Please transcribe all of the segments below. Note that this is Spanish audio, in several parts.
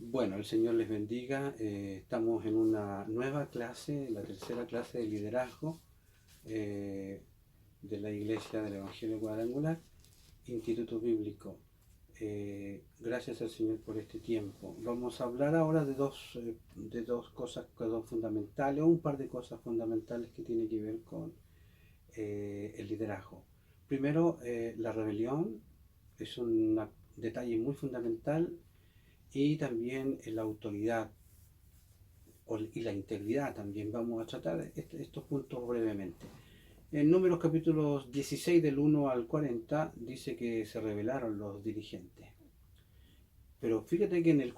Bueno, el Señor les bendiga. Estamos en una nueva clase, la tercera clase de liderazgo eh, de la Iglesia del Evangelio Cuadrangular, Instituto Bíblico. Gracias al Señor por este tiempo. Vamos a hablar ahora de dos cosas que son fundamentales, o un par de cosas fundamentales que tienen que ver con el liderazgo. Primero, la rebelión es un detalle muy fundamental y también la autoridad y la integridad también. Vamos a tratar estos puntos brevemente. En Números capítulos 16 del 1 al 40 dice que se rebelaron los dirigentes. Pero fíjate que en el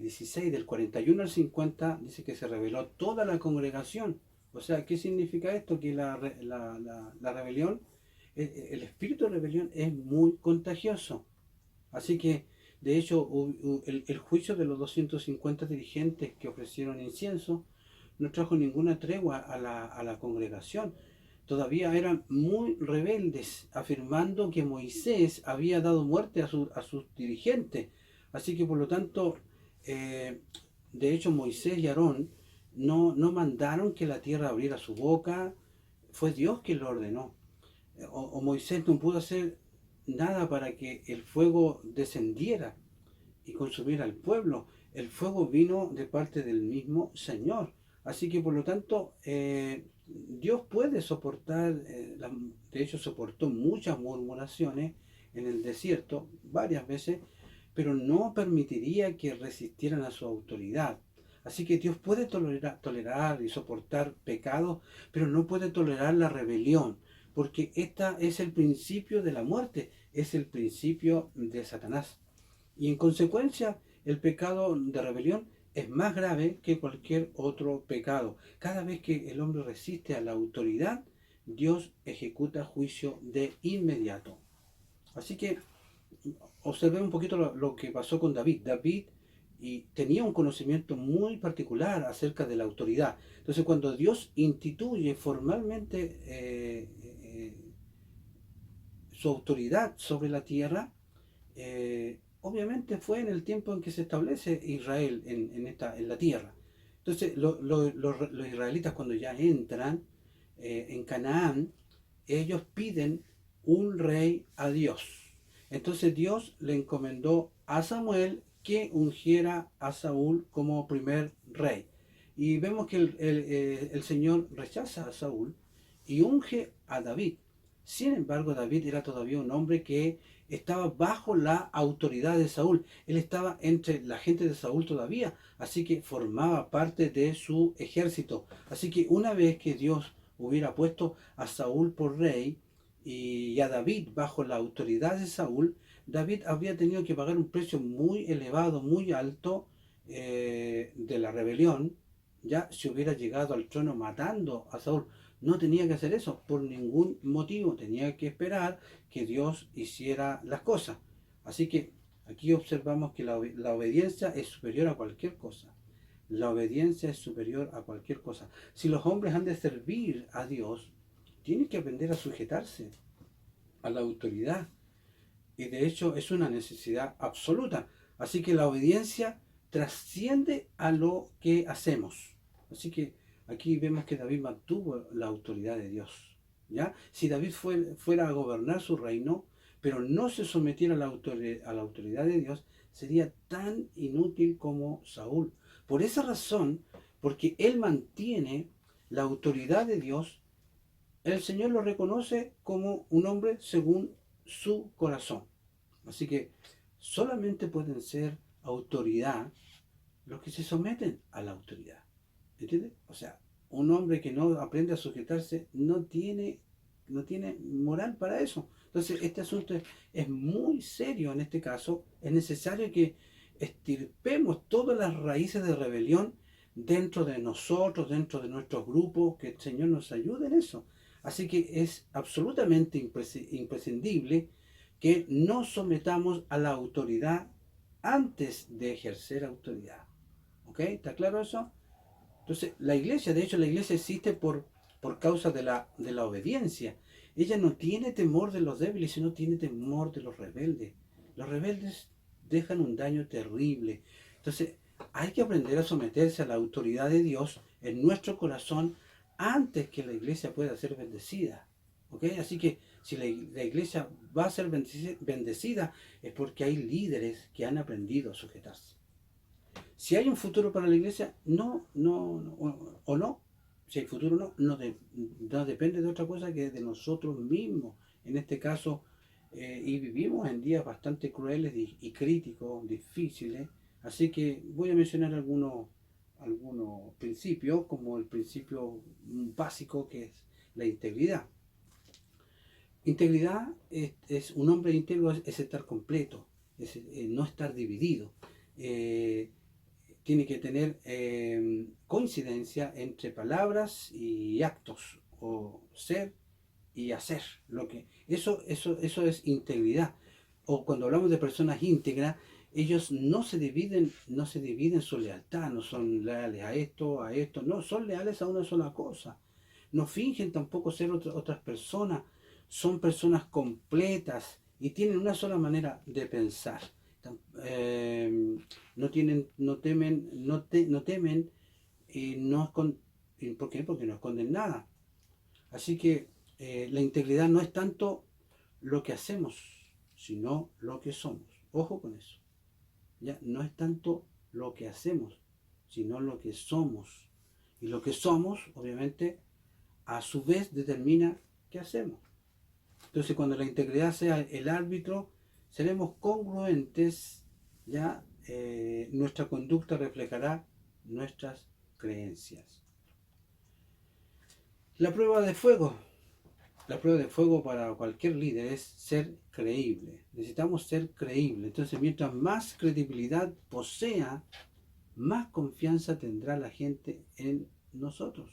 16 del 41 al 50 dice que se rebeló toda la congregación. O sea, ¿qué significa esto? Que la rebelión, el espíritu de rebelión es muy contagioso. Así que, de hecho, el juicio de los 250 dirigentes que ofrecieron incienso no trajo ninguna tregua a la congregación. Todavía eran muy rebeldes, afirmando que Moisés había dado muerte a sus dirigentes. Así que, por lo tanto, eh, de hecho, Moisés y Aarón no mandaron que la tierra abriera su boca, fue Dios quien lo ordenó. O Moisés no pudo hacer nada para que el fuego descendiera y consumiera al pueblo. El fuego vino de parte del mismo Señor. Así que por lo tanto, Dios puede soportar, de hecho soportó muchas murmuraciones en el desierto varias veces, pero no permitiría que resistieran a su autoridad. Así que Dios puede tolerar y soportar pecados, pero no puede tolerar la rebelión, porque esta es el principio de la muerte, es el principio de Satanás. Y en consecuencia, el pecado de rebelión es más grave que cualquier otro pecado. Cada vez que el hombre resiste a la autoridad, Dios ejecuta juicio de inmediato. Así que observemos un poquito lo que pasó con David. David tenía un conocimiento muy particular acerca de la autoridad. Entonces, cuando Dios instituye formalmente su autoridad sobre la tierra, obviamente fue en el tiempo en que se establece Israel en la tierra. Entonces, los israelitas cuando ya entran en Canaán, ellos piden un rey a Dios. Entonces Dios le encomendó a Samuel que ungiera a Saúl como primer rey. Y vemos que el Señor rechaza a Saúl y unge a David. Sin embargo, David era todavía un hombre que estaba bajo la autoridad de Saúl. Él estaba entre la gente de Saúl todavía, así que formaba parte de su ejército. Así que una vez que Dios hubiera puesto a Saúl por rey y a David bajo la autoridad de Saúl, David habría tenido que pagar un precio muy elevado, muy alto de la rebelión, ya si hubiera llegado al trono matando a Saúl. No tenía que hacer eso por ningún motivo, tenía que esperar que Dios hiciera las cosas. Así que aquí observamos que la obediencia es superior a cualquier cosa. La obediencia es superior a cualquier cosa. Si los hombres han de servir a Dios, tienen que aprender a sujetarse a la autoridad. Y de hecho es una necesidad absoluta. Así que la obediencia trasciende a lo que hacemos. Así que aquí vemos que David mantuvo la autoridad de Dios. ¿Ya? Si David fuera a gobernar su reino, pero no se sometiera a a la autoridad de Dios, sería tan inútil como Saúl. Por esa razón, porque él mantiene la autoridad de Dios, el Señor lo reconoce como un hombre según su corazón. Así que solamente pueden ser autoridad los que se someten a la autoridad. ¿Entiendes? O sea, un hombre que no aprende a sujetarse no tiene moral para eso. Entonces, este asunto es muy serio en este caso. Es necesario que estirpemos todas las raíces de rebelión dentro de nosotros, dentro de nuestros grupos, que el Señor nos ayude en eso. Así que es absolutamente imprescindible que nos sometamos a la autoridad antes de ejercer autoridad. ¿Ok? ¿Está claro eso? Entonces, la iglesia, de hecho, la iglesia existe por causa de la obediencia. Ella no tiene temor de los débiles, sino tiene temor de los rebeldes. Los rebeldes dejan un daño terrible. Entonces, hay que aprender a someterse a la autoridad de Dios en nuestro corazón antes que la iglesia pueda ser bendecida. ¿Ok? Así que si la iglesia va a ser bendecida es porque hay líderes que han aprendido a sujetarse. Si hay un futuro para la iglesia, o no. Si hay futuro no depende de otra cosa que de nosotros mismos. En este caso, y vivimos en días bastante crueles y críticos, difíciles. Así que voy a mencionar algunos principios, como el principio básico que es la integridad. Integridad un hombre íntegro es estar completo, es no estar dividido. Eh, Tiene que tener coincidencia entre palabras y actos, o ser y hacer. Eso es integridad. O cuando hablamos de personas íntegras, ellos no se dividen su lealtad, no son leales a esto, no, son leales a una sola cosa. No fingen tampoco ser otras personas, son personas completas y tienen una sola manera de pensar. Eh, no temen y ¿por qué? Porque no esconden nada. Así que la integridad no es tanto lo que hacemos, sino lo que somos. Ojo con eso. ¿Ya? No es tanto lo que hacemos, sino lo que somos. Y lo que somos, obviamente, a su vez determina qué hacemos. Entonces, cuando la integridad sea el árbitro, seremos congruentes, ya nuestra conducta reflejará nuestras creencias. La prueba de fuego. La prueba de fuego para cualquier líder es ser creíble. Necesitamos ser creíbles. Entonces, mientras más credibilidad posea, más confianza tendrá la gente en nosotros.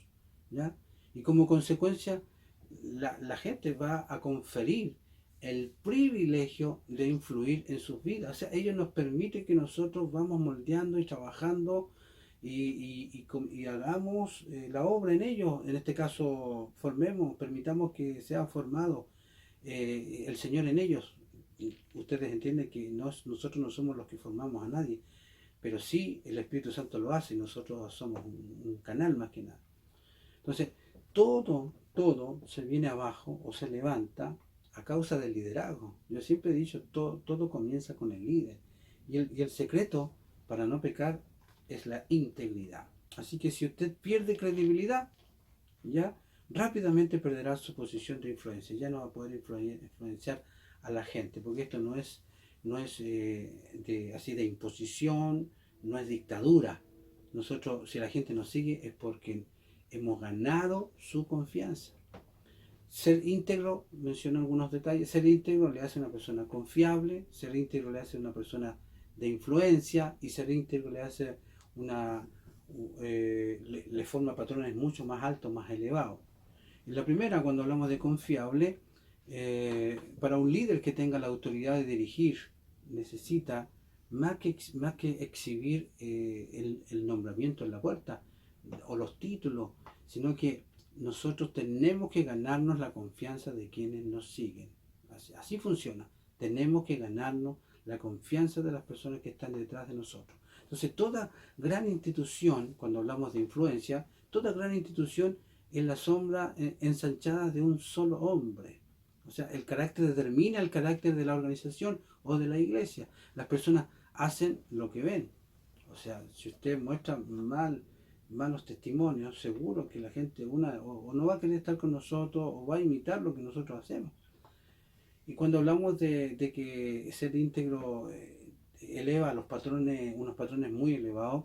¿Ya? Y como consecuencia, la gente va a conferir el privilegio de influir en sus vidas. O sea, ellos nos permiten que nosotros vamos moldeando y trabajando y hagamos la obra en ellos. En este caso, permitamos que sea formado el Señor en ellos. Ustedes entienden que nosotros no somos los que formamos a nadie, pero sí el Espíritu Santo lo hace y nosotros somos un canal más que nada. Entonces, todo se viene abajo o se levanta a causa del liderazgo. Yo siempre he dicho, todo comienza con el líder. Y el secreto para no pecar es la integridad. Así que si usted pierde credibilidad, ya rápidamente perderá su posición de influencia. Ya no va a poder influenciar a la gente, porque esto no es así de imposición, no es dictadura. Nosotros, si la gente nos sigue, es porque hemos ganado su confianza. Ser íntegro, menciono algunos detalles, ser íntegro le hace a una persona confiable, ser íntegro le hace a una persona de influencia y ser íntegro le hace le forma patrones mucho más altos, más elevados. En la primera, cuando hablamos de confiable, para un líder que tenga la autoridad de dirigir, necesita más que exhibir el nombramiento en la puerta o los títulos, sino que nosotros tenemos que ganarnos la confianza de quienes nos siguen. Así funciona. Tenemos que ganarnos la confianza de las personas que están detrás de nosotros. Entonces, toda gran institución, cuando hablamos de influencia, toda gran institución es la sombra ensanchada de un solo hombre. O sea, el carácter determina el carácter de la organización o de la iglesia. Las personas hacen lo que ven. O sea, si usted muestra malos testimonios, seguro que la gente o no va a querer estar con nosotros o va a imitar lo que nosotros hacemos. Y cuando hablamos de que ser íntegro eleva unos patrones muy elevados,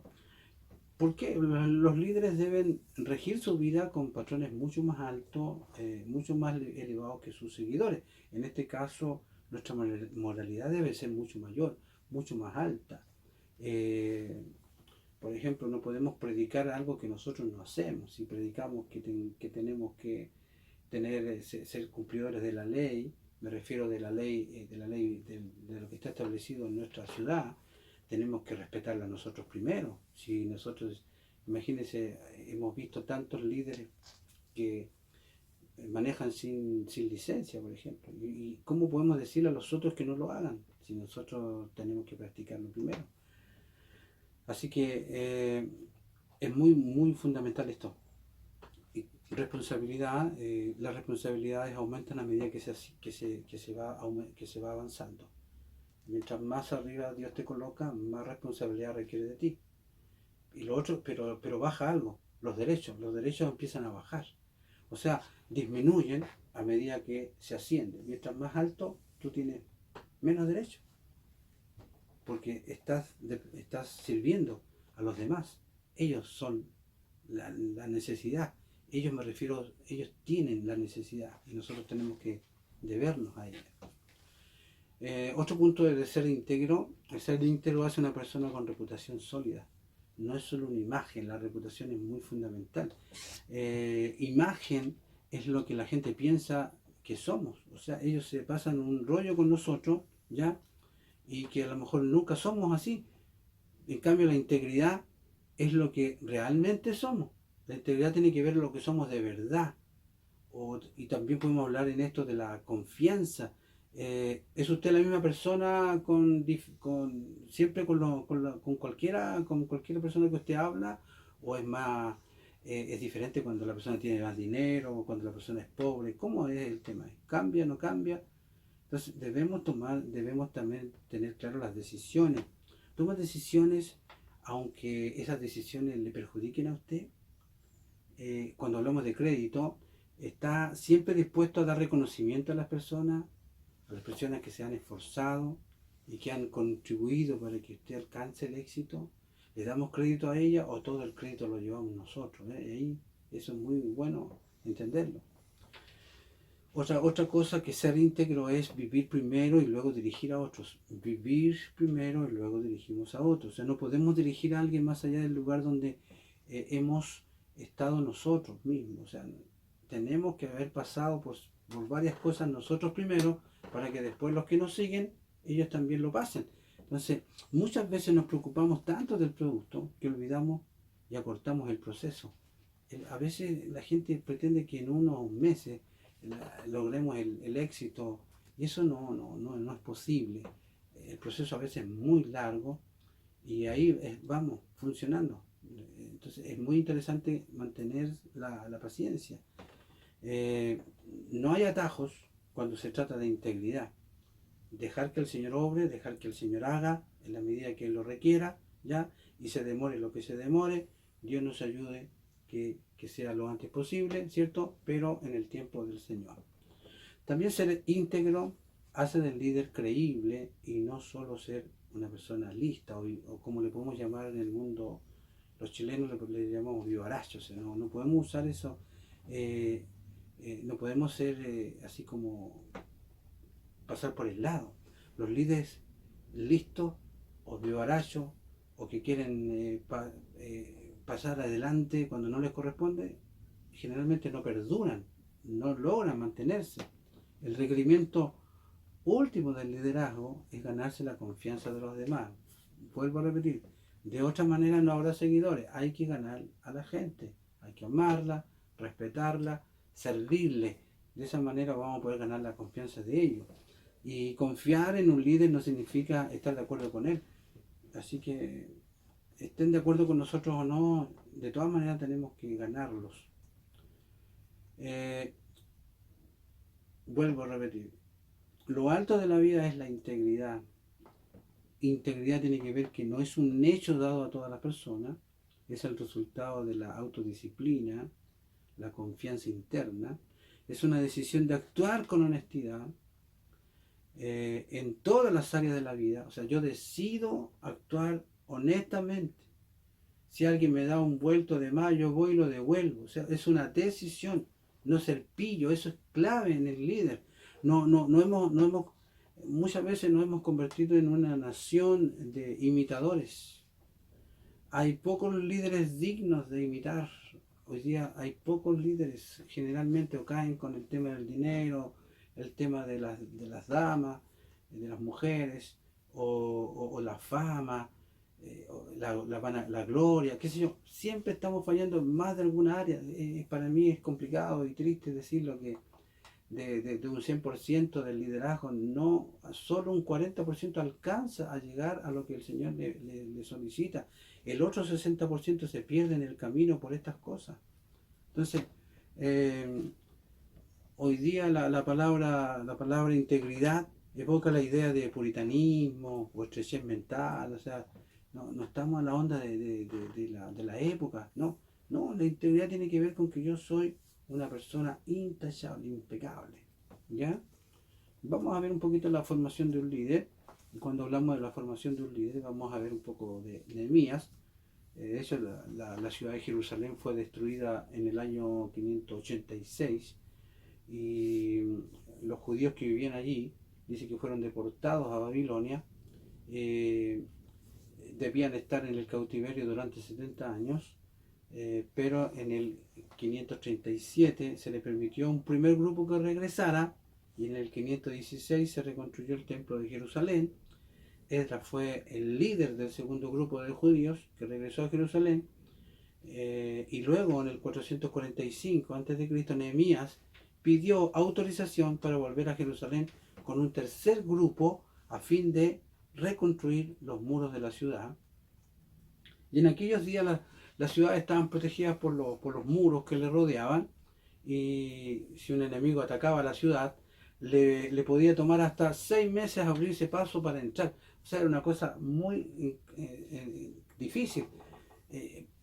¿por qué? Los líderes deben regir su vida con patrones mucho más altos, mucho más elevados que sus seguidores. En este caso, nuestra moralidad debe ser mucho mayor, mucho más alta. Eh, por ejemplo, no podemos predicar algo que nosotros no hacemos. Si predicamos que tenemos que ser cumplidores de la ley, me refiero de lo que está establecido en nuestra ciudad, tenemos que respetarla nosotros primero. Si nosotros, imagínense, hemos visto tantos líderes que manejan sin licencia, por ejemplo. ¿Y cómo podemos decirle a los otros que no lo hagan si nosotros tenemos que practicarlo primero? Así que es muy, muy fundamental esto. Y responsabilidad, las responsabilidades aumentan a medida que se va avanzando. Mientras más arriba Dios te coloca, más responsabilidad requiere de ti. Y lo otro, pero baja algo, los derechos empiezan a bajar. O sea, disminuyen a medida que se asciende. Mientras más alto, tú tienes menos derechos, porque estás sirviendo a los demás. Ellos son la necesidad. Ellos me refiero, ellos tienen la necesidad y nosotros tenemos que debernos a ellos. Otro punto de ser íntegro, el ser íntegro hace una persona con reputación sólida. No es solo una imagen, la reputación es muy fundamental. Imagen es lo que la gente piensa que somos. O sea, ellos se pasan un rollo con nosotros, ¿ya? Y que a lo mejor nunca somos así. En cambio, la integridad es lo que realmente somos. La integridad tiene que ver con lo que somos de verdad. Y también podemos hablar en esto de la confianza. ¿Es usted la misma persona siempre con cualquier persona que usted habla? ¿O es más, es diferente cuando la persona tiene más dinero o cuando la persona es pobre? ¿Cómo es el tema? ¿Cambia, no cambia? Entonces debemos también tener claro las decisiones. Toma decisiones aunque esas decisiones le perjudiquen a usted. Cuando hablamos de crédito, está siempre dispuesto a dar reconocimiento a las personas que se han esforzado y que han contribuido para que usted alcance el éxito. ¿Le damos crédito a ella o todo el crédito lo llevamos nosotros? Y ahí eso es muy bueno entenderlo. Otra cosa que ser íntegro es vivir primero y luego dirigir a otros. Vivir primero y luego dirigimos a otros. O sea, no podemos dirigir a alguien más allá del lugar donde hemos estado nosotros mismos. O sea, tenemos que haber pasado por varias cosas nosotros primero para que después los que nos siguen, ellos también lo pasen. Entonces, muchas veces nos preocupamos tanto del producto que olvidamos y acortamos el proceso. A veces la gente pretende que en unos meses logremos el éxito y eso no es posible. El proceso a veces es muy largo y ahí vamos funcionando. Entonces es muy interesante mantener la paciencia. Eh, no hay atajos cuando se trata de integridad. Dejar que el Señor obre, dejar que el Señor haga en la medida que Él lo requiera, ¿ya? Y se demore lo que se demore, Dios nos ayude que sea lo antes posible, ¿cierto? Pero en el tiempo del Señor. También ser íntegro hace del líder creíble y no solo ser una persona lista o como le podemos llamar en el mundo, los chilenos le llamamos vivarachos, no podemos usar eso, no podemos ser así como pasar por el lado. Los líderes listos o vivarachos o que quieren pasar adelante cuando no les corresponde, generalmente no perduran, no logran mantenerse. El requerimiento último del liderazgo es ganarse la confianza de los demás. Vuelvo a repetir, de otra manera no habrá seguidores, hay que ganar a la gente, hay que amarla, respetarla, servirle. De esa manera vamos a poder ganar la confianza de ellos. Y confiar en un líder no significa estar de acuerdo con él. Así que estén de acuerdo con nosotros o no, de todas maneras tenemos que ganarlos. Eh, Vuelvo a repetir, lo alto de la vida es la integridad. Integridad tiene que ver que no es un hecho dado a todas las personas, es el resultado de la autodisciplina, la confianza interna, es una decisión de actuar con honestidad en todas las áreas de la vida. O sea, yo decido actuar honestamente. Si alguien me da un vuelto de más, yo voy y lo devuelvo. O sea, es una decisión, no ser pillo, eso es clave en el líder. No hemos, muchas veces nos hemos convertido en una nación de imitadores. Hay pocos líderes dignos de imitar. Hoy día hay pocos líderes, generalmente o caen con el tema del dinero, el tema de las damas, de las mujeres, o la fama, la gloria, qué sé yo. Siempre estamos fallando en más de alguna área. Para mí es complicado y triste decirlo que de un 100% del liderazgo, no, solo un 40% alcanza a llegar a lo que el Señor le solicita. El otro 60% se pierde en el camino por estas cosas. Entonces, eh, hoy día la palabra integridad evoca la idea de puritanismo o estrechez mental, o sea, no estamos a la onda de la época, no, no, la integridad tiene que ver con que yo soy una persona intachable, impecable, ¿ya? Vamos a ver un poquito la formación de un líder. Cuando hablamos de la formación de un líder, vamos a ver un poco de Nehemías. De hecho, la ciudad de Jerusalén fue destruida en el año 586 y los judíos que vivían allí, dice que fueron deportados a Babilonia, eh, debían estar en el cautiverio durante 70 años, pero en el 537 se le permitió a un primer grupo que regresara y en el 516 se reconstruyó el templo de Jerusalén. Esdras fue el líder del segundo grupo de judíos que regresó a Jerusalén, y luego en el 445 a.C. Nehemías pidió autorización para volver a Jerusalén con un tercer grupo a fin de reconstruir los muros de la ciudad. Y en aquellos días las ciudades estaban protegidas por los muros que le rodeaban, y si un enemigo atacaba la ciudad, le podía tomar hasta 6 meses abrirse paso para entrar. O sea, era una cosa muy difícil.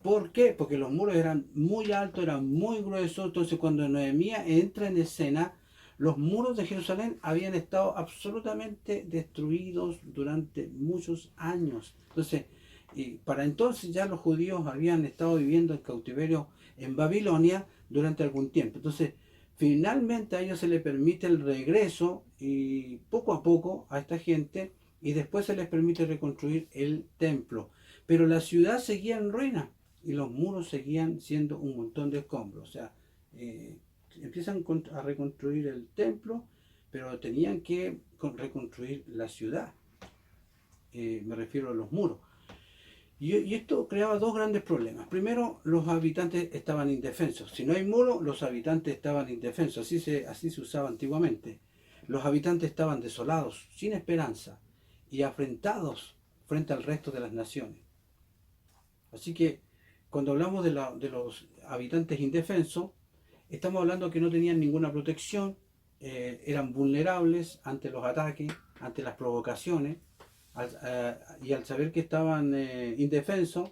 ¿Por qué? Porque los muros eran muy altos, eran muy gruesos. Entonces, cuando Nehemías entra en escena, los muros de Jerusalén habían estado absolutamente destruidos durante muchos años. Entonces, y para entonces ya los judíos habían estado viviendo en cautiverio en Babilonia durante algún tiempo. Entonces, finalmente a ellos se les permite el regreso y poco a poco a esta gente, y después se les permite reconstruir el templo. Pero la ciudad seguía en ruina y los muros seguían siendo un montón de escombros. O sea, empiezan a reconstruir el templo, pero tenían que reconstruir la ciudad. Me refiero a los muros. Y esto creaba dos grandes problemas. Primero, los habitantes estaban indefensos. Si no hay muro, los habitantes estaban indefensos. Así se usaba antiguamente. Los habitantes estaban desolados, sin esperanza y afrentados frente al resto de las naciones. Así que cuando hablamos de los habitantes indefensos, estamos hablando que no tenían ninguna protección, eran vulnerables ante los ataques, ante las provocaciones, y al saber que estaban indefensos,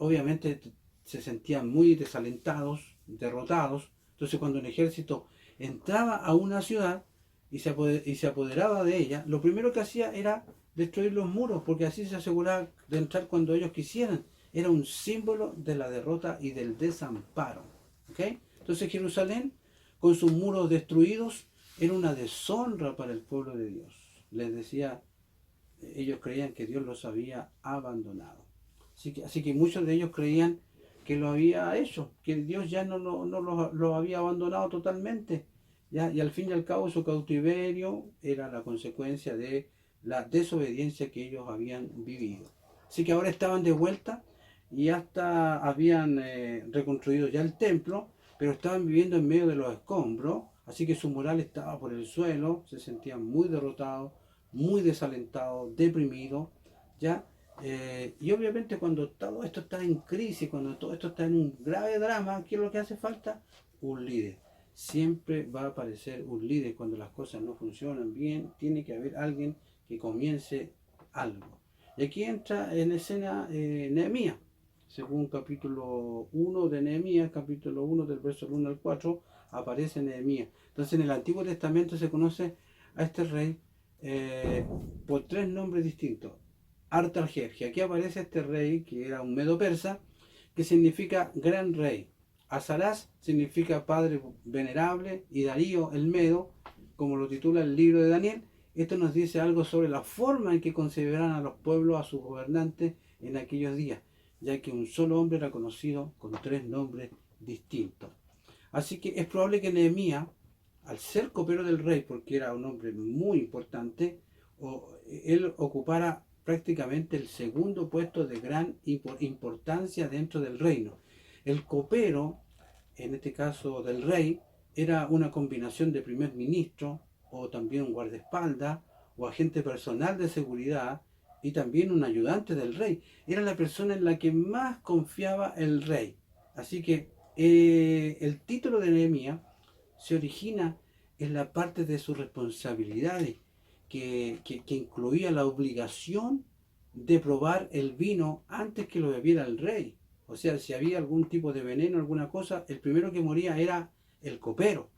obviamente se sentían muy desalentados, derrotados. Entonces cuando un ejército entraba a una ciudad y se apoderaba de ella, lo primero que hacía era destruir los muros, porque así se aseguraba de entrar cuando ellos quisieran. Era un símbolo de la derrota y del desamparo. ¿Okay? Entonces Jerusalén, con sus muros destruidos, era una deshonra para el pueblo de Dios. Les decía, ellos creían que Dios los había abandonado. Así que muchos de ellos creían que lo había hecho, que Dios ya no lo había abandonado totalmente. ¿Ya? Y al fin y al cabo su cautiverio era la consecuencia de la desobediencia que ellos habían vivido. Así que ahora estaban de vuelta y hasta habían reconstruido ya el templo, pero estaban viviendo en medio de los escombros, así que su moral estaba por el suelo, se sentían muy derrotados, muy desalentados, deprimidos, ¿ya? Y obviamente cuando todo esto está en crisis, cuando todo esto está en un grave drama, ¿qué es lo que hace falta? Un líder. Siempre va a aparecer un líder cuando las cosas no funcionan bien, tiene que haber alguien que comience algo. Y aquí entra en escena Nehemías, según capítulo 1 de Nehemías, capítulo 1 del verso 1 al 4, aparece Nehemías. Entonces en el Antiguo Testamento se conoce a este rey por 3 nombres distintos. Artajerjes, aquí aparece este rey que era un medo persa, que significa gran rey. Azaraz significa padre venerable, y Darío el medo, como lo titula el libro de Daniel. Esto nos dice algo sobre la forma en que concebirán a los pueblos, a sus gobernantes en aquellos días, ya que un solo hombre era conocido con 3 nombres distintos. Así que es probable que Nehemías, al ser copero del rey, porque era un hombre muy importante, él ocupara prácticamente el segundo puesto de gran importancia dentro del reino. El copero, en este caso del rey, era una combinación de primer ministro o también un guardaespaldas o agente personal de seguridad y también un ayudante del rey. Era la persona en la que más confiaba el rey. Así que el título de Nehemías se origina en la parte de sus responsabilidades, que incluía la obligación de probar el vino antes que lo bebiera el rey. O sea, si había algún tipo de veneno, alguna cosa, el primero que moría era el copero.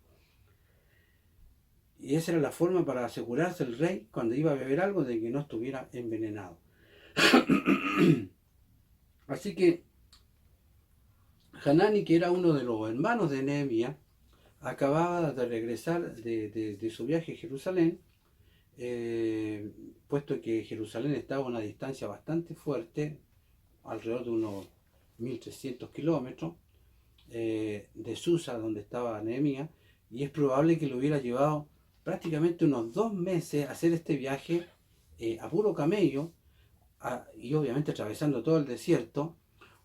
Y esa era la forma para asegurarse el rey cuando iba a beber algo de que no estuviera envenenado. Así que Hanani, que era uno de los hermanos de Nehemías, acababa de regresar de su viaje a Jerusalén, puesto que Jerusalén estaba a una distancia bastante fuerte, alrededor de unos 1300 kilómetros, de Susa, donde estaba Nehemías, y es probable que lo hubiera llevado prácticamente unos 2 meses hacer este viaje a puro camello, y obviamente atravesando todo el desierto,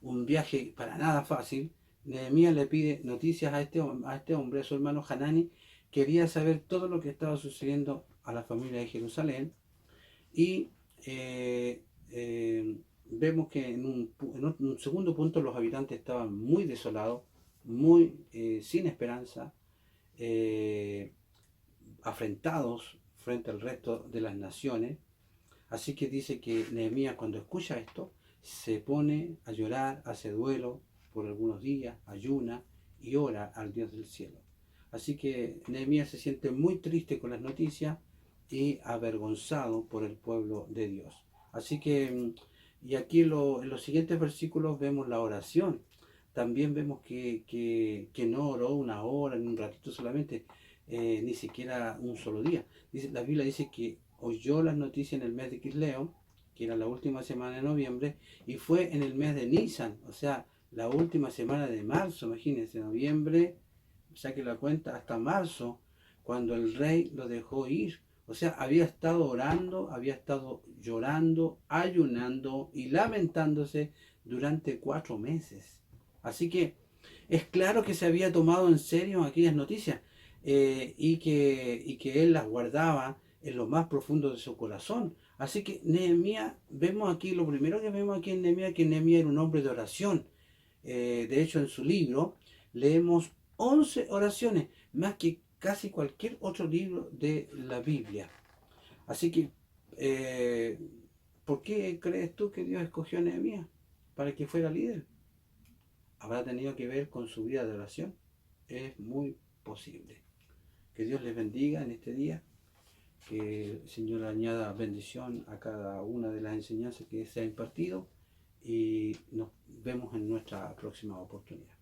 un viaje para nada fácil. Nehemías le pide noticias a este hombre, a su hermano Hanani, quería saber todo lo que estaba sucediendo a la familia de Jerusalén, y vemos que en un segundo punto los habitantes estaban muy desolados, muy sin esperanza, eh, afrentados frente al resto de las naciones. Así que dice que Nehemías, cuando escucha esto, se pone a llorar, hace duelo por algunos días, ayuna y ora al Dios del cielo. Así que Nehemías se siente muy triste con las noticias y avergonzado por el pueblo de Dios. Así que, y aquí en los siguientes versículos vemos la oración. También vemos que no oró una hora, ni un ratito solamente, ni siquiera un solo día. La Biblia dice que oyó las noticias en el mes de Kisleo, que era la última semana de noviembre, y fue en el mes de Nisan, o sea, la última semana de marzo, imagínense, noviembre, saque la cuenta, hasta marzo, cuando el rey lo dejó ir. O sea, había estado orando, había estado llorando, ayunando y lamentándose durante 4 meses. Así que es claro que se había tomado en serio aquellas noticias, y que él las guardaba en lo más profundo de su corazón. Así que Nehemías, vemos aquí, lo primero que vemos aquí en Nehemías, que Nehemías era un hombre de oración. De hecho, en su libro leemos 11 oraciones, más que casi cualquier otro libro de la Biblia. Así que, eh, ¿por qué crees tú que Dios escogió a Nehemías para que fuera líder? ¿Habrá tenido que ver con su vida de oración? Es muy posible. Que Dios les bendiga en este día, que el Señor añada bendición a cada una de las enseñanzas que se ha impartido, y nos vemos en nuestra próxima oportunidad.